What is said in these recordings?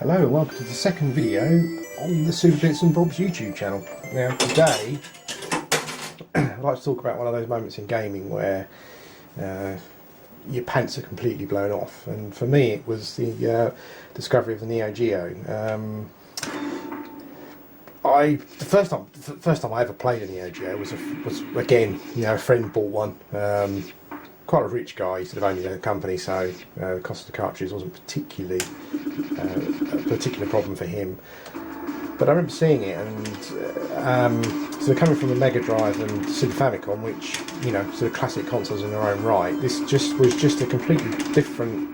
Hello and welcome to the second video on the Super Bits and Bobs YouTube channel. Now today I'd like to talk about one of those moments in gaming where your pants are completely blown off, and for me it was the discovery of the Neo Geo. The first time I ever played a Neo Geo was again, a friend bought one. Quite a rich guy, he sort of owned his own company, so the cost of the cartridges wasn't particularly a particular problem for him. But I remember seeing it, and sort of coming from the Mega Drive and Super Famicom, which sort of classic consoles in their own right, this was just a completely different.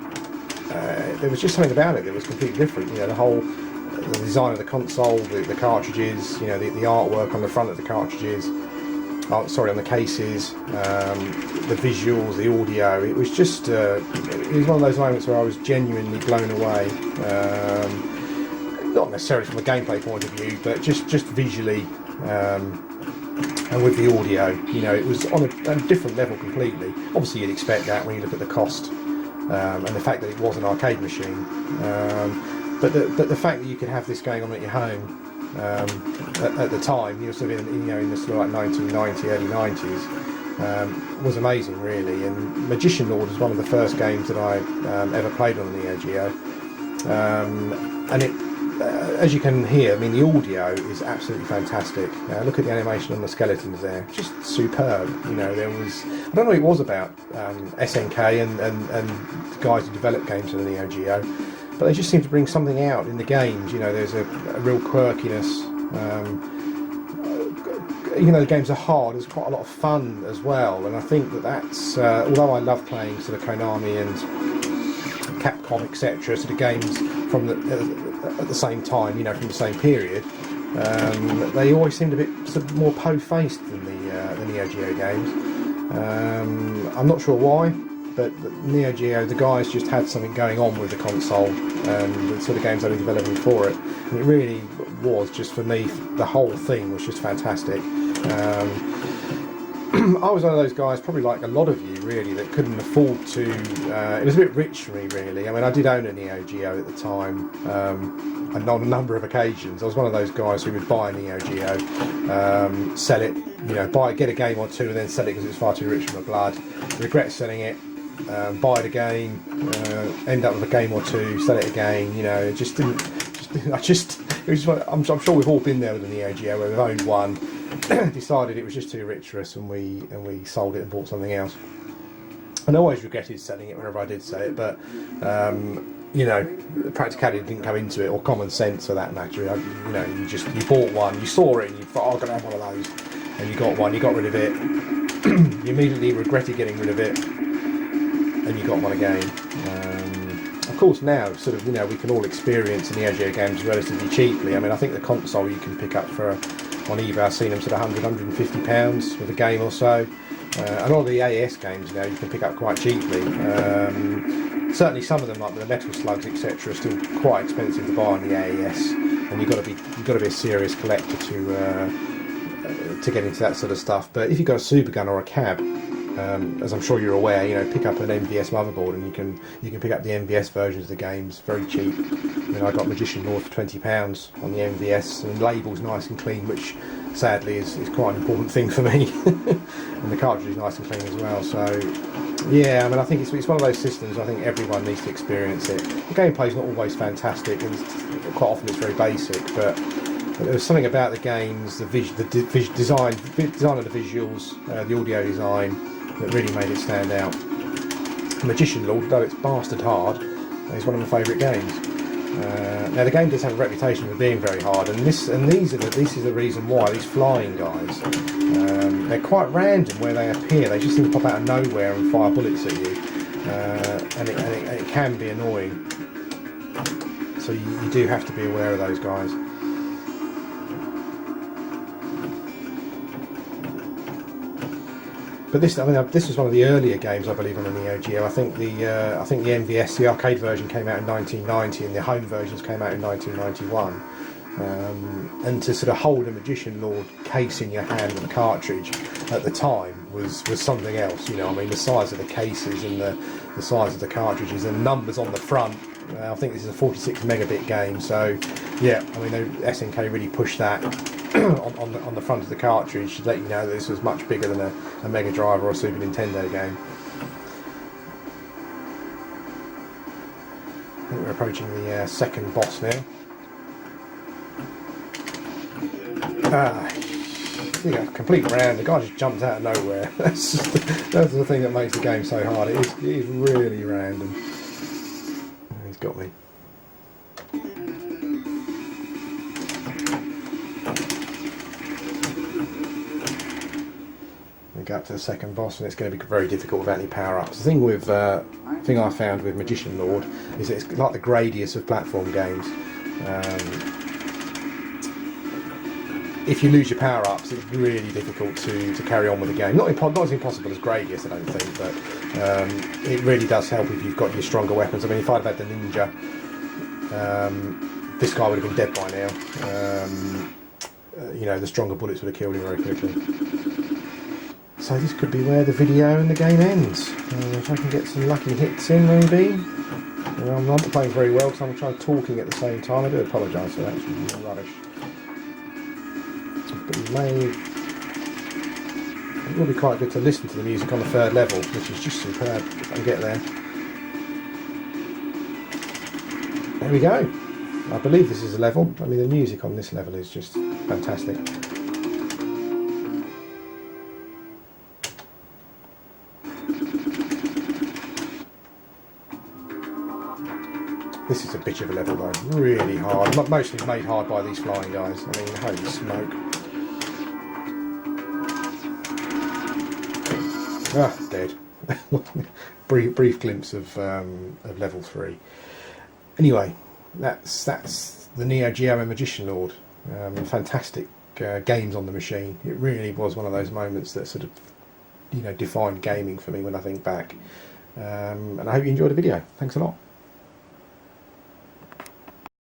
There was just something about it that was completely different. The whole design of the console, the cartridges, the artwork on the front of the cartridges. On the cases, the visuals, the audio. It was just, it was one of those moments where I was genuinely blown away. Not necessarily from a gameplay point of view, but just visually, and with the audio. It was on a different level completely. Obviously, you'd expect that when you look at the cost and the fact that it was an arcade machine. But the fact that you could have this going on at your home. At the time, sort of in the sort of like 1990, early 90s, was amazing, really. And Magician Lord was one of the first games that I ever played on the Neo Geo, and it, as you can hear, the audio is absolutely fantastic. Look at the animation on the skeletons there, just superb. There was, I don't know what it was about SNK and the guys who developed games for the Neo Geo. But they just seem to bring something out in the games. There's a real quirkiness. The games are hard, there's quite a lot of fun as well. And I think that's, although I love playing sort of Konami and Capcom, etc., sort of games from at the same time, from the same period, they always seemed a bit sort of more po-faced than the Neo Geo games. I'm not sure why. But the Neo Geo, the guys just had something going on with the console and the sort of games they were developing for it. And it really was, just for me, the whole thing was just fantastic. I was one of those guys, probably like a lot of you really, that couldn't afford to, it was a bit rich for me really. I did own a Neo Geo at the time, and on a number of occasions. I was one of those guys who would buy a Neo Geo, sell it, get a game or two and then sell it because it was far too rich for my blood. Regret selling it. Buy it again, end up with a game or two, sell it again. It just didn't. It was. I'm sure we've all been there with the Neo Geo where we've owned one, decided it was just too rich for us, and we sold it and bought something else. And I always regretted selling it whenever I did sell it, but practicality didn't come into it, or common sense for that matter. You bought one, you saw it, and you thought, I'm going to have one of those, and you got one, you got rid of it, you immediately regretted getting rid of it. And you got one again. Of course, now sort of we can all experience the Neo Geo games relatively cheaply. I think the console you can pick up for on eBay. I've seen them sort of £150 with a game or so. And all the AES games now you can pick up quite cheaply. Certainly, some of them like the Metal Slugs, etc., are still quite expensive to buy on the AES, and you've got to be a serious collector to get into that sort of stuff. But if you've got a Super Gun or a cab, as I'm sure you're aware, pick up an MVS motherboard and you can pick up the MVS versions of the games very cheap. I got Magician Lord for £20 on the MVS, and label's nice and clean, which sadly is quite an important thing for me. And the cartridge is nice and clean as well. So yeah, I think it's one of those systems. I think everyone needs to experience it. The gameplay's not always fantastic, and quite often it's very basic, but there was something about the games, the design of the visuals, the audio design, that really made it stand out. Magician Lord, though it's bastard hard, is one of my favourite games. Now the game does have a reputation for being very hard, and this is the reason why these flying guys, they're quite random where they appear. They just seem to pop out of nowhere and fire bullets at you, and it can be annoying. So you do have to be aware of those guys. But this was one of the earlier games, I believe, on the Neo Geo. I think the MVS, the arcade version, came out in 1990, and the home versions came out in 1991. And to sort of hold a Magician Lord case in your hand with a cartridge at the time was something else. The size of the cases and the size of the cartridges and numbers on the front I think this is a 46 megabit game, so yeah, I mean, SNK really pushed that on the front of the cartridge to let you know that this was much bigger than a Mega Drive or a Super Nintendo game. I think we're approaching the second boss now. You know, complete round. The guy just jumped out of nowhere. That's the thing that makes the game so hard. It is really random. He's got me. We go up to the second boss, and it's going to be very difficult without any power-ups. The thing I found with Magician Lord is that it's like the Gradius of platform games. If you lose your power-ups, it's really difficult to carry on with the game. Not as impossible as Gradius, I don't think, but it really does help if you've got your stronger weapons. I mean, if I'd have had the ninja, this guy would have been dead by now. You know, the stronger bullets would have killed him very quickly. So this could be where the video and the game ends. If I can get some lucky hits in, maybe. I'm not playing very well because I'm trying talking at the same time. I do apologise for that, it's really rubbish. But it will be quite good to listen to the music on the third level, which is just superb if I can get there. There we go. I believe this is a level. I mean, the music on this level is just fantastic. This is a bitch of a level though, really hard. Mostly made hard by these flying guys. I mean, holy smoke. Ah, dead. brief glimpse of level 3. Anyway, that's the Neo Geo and Magician Lord. Fantastic games on the machine. It really was one of those moments that sort of, you know, defined gaming for me when I think back. And I hope you enjoyed the video. Thanks a lot.